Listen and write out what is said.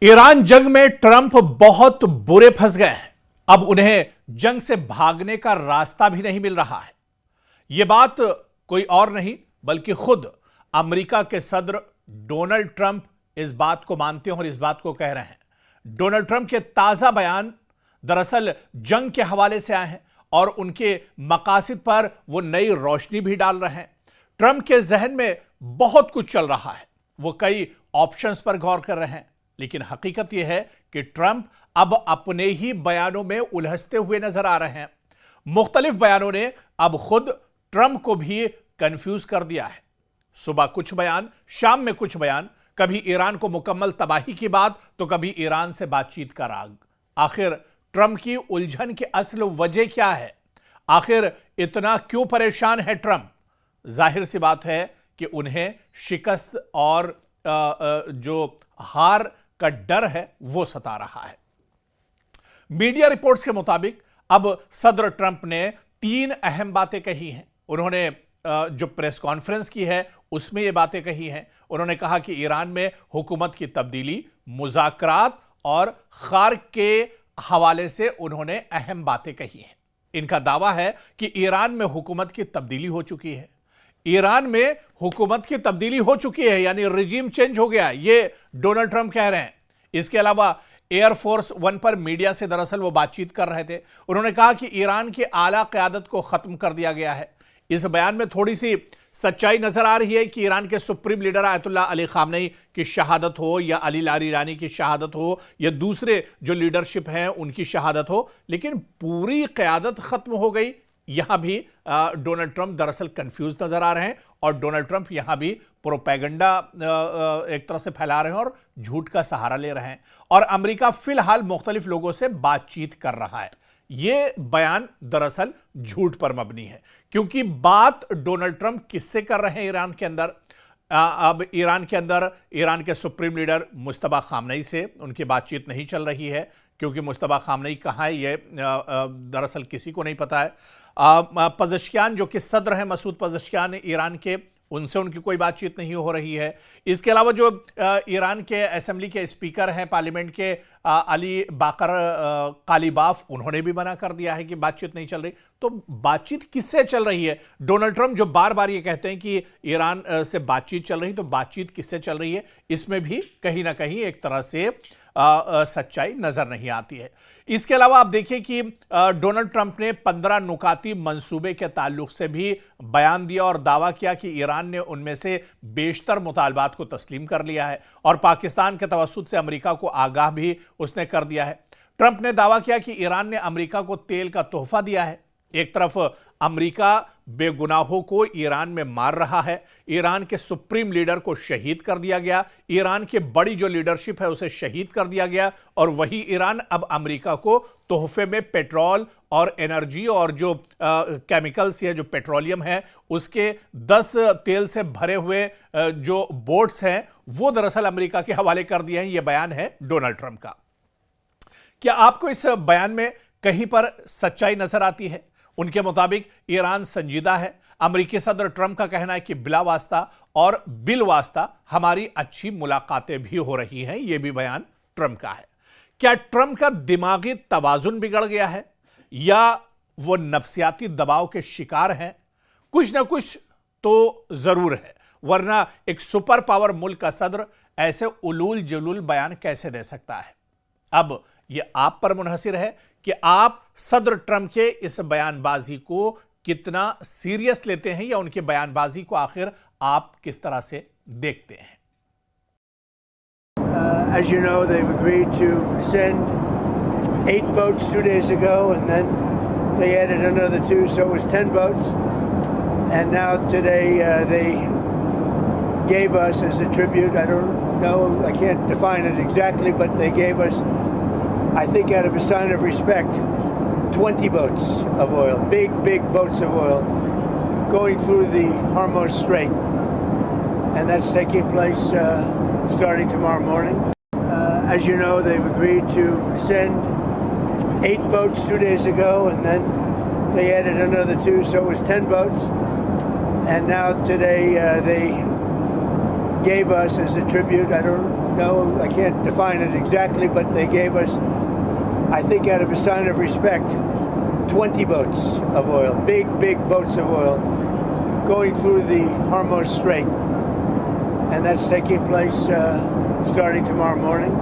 Iran जंग में Trump बहुत बुरे फंस गए हैं। अब उन्हें जंग से भागने का रास्ता भी नहीं मिल रहा है। यह बात कोई और नहीं बल्कि खुद अमेरिका के सदर डोनाल्ड ट्रंप इस बात को मानते हैं और इस बात को कह रहे हैं। डोनाल्ड ट्रंप के ताजा बयान दरअसल जंग के हवाले से आए हैं और उनके मकासद पर वो नई रोशनी भी डाल रहे हैं। ट्रंप के जहन में बहुत कुछ चल रहा है, वो कई ऑप्शंस पर गौर कर रहे हैं, लेकिन हकीकत यह है कि ट्रंप अब अपने ही बयानों में उलझते हुए नजर आ रहे हैं। मुख्तलिफ बयानों ने अब खुद ट्रंप को भी कंफ्यूज कर दिया है। सुबह कुछ बयान, शाम में कुछ बयान, कभी ईरान को मुकम्मल तबाही की बात तो कभी ईरान से बातचीत का राग। आखिर ट्रंप की उलझन की असल वजह क्या है? आखिर इतना क्यों परेशान है ट्रंप? जाहिर सी बात है कि उन्हें शिकस्त और जो हार का डर है वो सता रहा है। मीडिया रिपोर्ट्स के मुताबिक अब सदर ट्रंप ने 3 अहम बातें कही हैं। उन्होंने जो प्रेस कॉन्फ्रेंस की है उसमें ये बातें कही हैं। उन्होंने कहा कि ईरान में हुकूमत की तब्दीली, मुज़ाकरात और खार के हवाले से उन्होंने अहम बातें कही हैं। इनका दावा है कि ईरान में हुकूमत की तब्दीली हो चुकी है। ईरान में हुकूमत की तब्दीली हो चुकी है, यानी रिजीम चेंज हो गया, ये डोनाल्ड ट्रंप कह रहे हैं। इसके अलावा एयरफोर्स 1 पर मीडिया से दरअसल वो बातचीत कर रहे थे। उन्होंने कहा कि ईरान की आला क़यादत को खत्म कर दिया गया है। इस बयान में थोड़ी सी सच्चाई नजर आ रही है कि ईरान के supreme leader Ayatollah Ali Khamenei की शहादत हो या अली लारियानी की शहादत हो या दूसरे जो लीडरशिप हैं उनकी शहादत हो, लेकिन पूरी क़यादत खत्म हो गई। यहां भी डोनाल्ड ट्रंप दरअसल कंफ्यूज नजर आ रहे हैं और डोनाल्ड ट्रंप यहां भी प्रोपेगेंडा एक तरह से फैला रहे हैं और झूठ का सहारा ले रहे हैं। और अमेरिका फिलहाल मुख्तलिफ लोगों से बातचीत कर रहा है। यह बयान दरअसल झूठ पर मबनी है, क्योंकि बात डोनाल्ड ट्रंप किससे कर रहे हैं ईरान के अंदर? अब ईरान के अंदर ईरान के सुप्रीम लीडर मुस्तफा खामनेई से उनकी बातचीत नहीं चल रही है, क्योंकि मुस्तफा खामनेई कहाँ है ये दरअसल किसी को नहीं पता है। पज़ेश्कियान जो कि सदर हैं, मसूद पज़ेश्कियान ईरान के, उनसे उनकी कोई बातचीत नहीं हो रही है। इसके अलावा जो ईरान के असेंबली के स्पीकर हैं, पार्लियामेंट के अली बाकर कालीबाफ, उन्होंने भी मना कर दिया है कि बातचीत नहीं चल रही। तो बातचीत किससे चल रही है? डोनाल्ड ट्रंप जो बार बार ये कहते हैं कि ईरान से बातचीत चल रही, तो बातचीत किससे चल रही है? इसमें भी कहीं ना कहीं एक तरह से सच्चाई नजर नहीं आती है। इसके अलावा आप देखिए कि डोनाल्ड ट्रंप ने 15 नुकाती मंसूबे के ताल्लुक से भी बयान दिया और दावा किया कि ईरान ने उनमें से बेशतर मुतालबात को तस्लीम कर लिया है और पाकिस्तान के तवस्सुत से अमेरिका को आगाह भी उसने कर दिया है। ट्रंप ने दावा किया कि ईरान ने अमेरिका को तेल का तोहफा दिया है। एक तरफ अमेरिका बेगुनाहों को ईरान में मार रहा है, ईरान के सुप्रीम लीडर को शहीद कर दिया गया, ईरान की बड़ी जो लीडरशिप है उसे शहीद कर दिया गया, और वही ईरान अब अमेरिका को तोहफे में पेट्रोल और एनर्जी और जो केमिकल्स या जो पेट्रोलियम है उसके 10 तेल से भरे हुए जो बोट्स हैं वो दरअसल अमेरिका के हवाले कर दिए हैं। यह बयान है डोनाल्ड ट्रंप का। क्या आपको इस बयान में कहीं पर सच्चाई नजर आती है? उनके मुताबिक ईरान संजीदा है। अमेरिकी सदर ट्रंप का कहना है कि बिला वास्ता और बिल वास्ता हमारी अच्छी मुलाकातें भी हो रही हैं। यह भी बयान ट्रंप का है। क्या ट्रंप का दिमागी तवाजुन बिगड़ गया है या वो नफ्सियाती दबाव के शिकार हैं? कुछ ना कुछ तो जरूर है, वरना एक सुपर पावर मुल्क का सदर ऐसे उलूल जलूल बयान कैसे दे सकता है? अब यह आप पर मुनहसिर है कि आप सदर ट्रंप के इस बयानबाजी को कितना सीरियस लेते हैं या उनके बयानबाजी को आखिर आप किस तरह से देखते हैं। As you know, they've agreed to send 8 boats 2 days ago, and then they added another 2, so it was 10 boats. And now today they gave us as a tribute, I don't know, I can't define it exactly, but they gave us, I think out of a sign of respect, 20 boats of oil, big boats of oil, going through the Hormuz Strait. And that's taking place starting tomorrow morning. As you know, they've agreed to send 8 boats 2 days ago, and then they added another 2, so it was 10 boats. And now today they gave us as a tribute, I don't No, I can't define it exactly, but they gave us, I think out of a sign of respect, 20 boats of oil, big boats of oil, going through the Hormuz Strait. And that's taking place starting tomorrow morning.